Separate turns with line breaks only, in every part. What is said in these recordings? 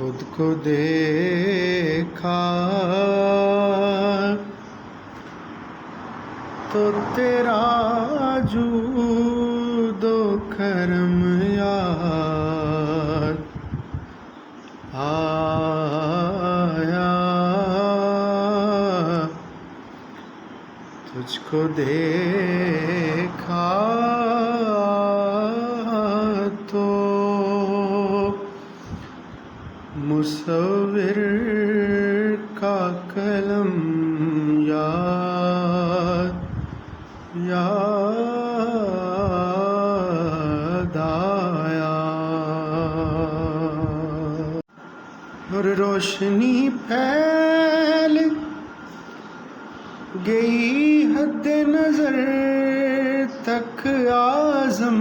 خود کو دیکھا تو تیرا جود و کرم یاد آیا، تجھ کو دیکھا تو مصور کا قلم یاد آیا، اور روشنی پھیل گئی حد نظر تک اعظم،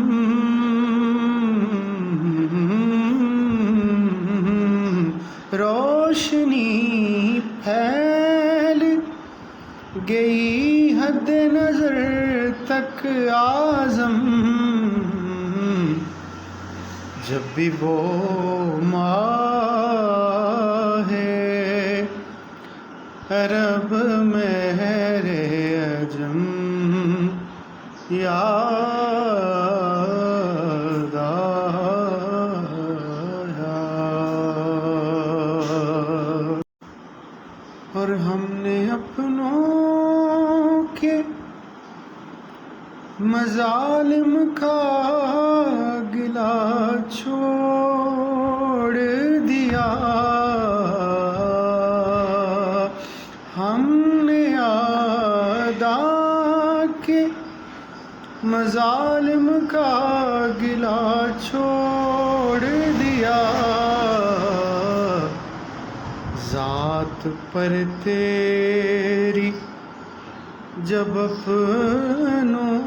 روشنی پھیل گئی حد نظر تک اعظم، جب بھی وہ ماہ عرب مہر عجم یاد آیا، اور ہم نے اپنوں کے مظالم کا گلا چھوڑ دیا، ہم نے اعداء کے مظالم کا گلا چھوڑ دیا، ذات پر تیری جب اپنوں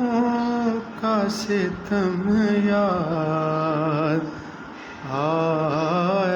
کا ستم یاد آیا،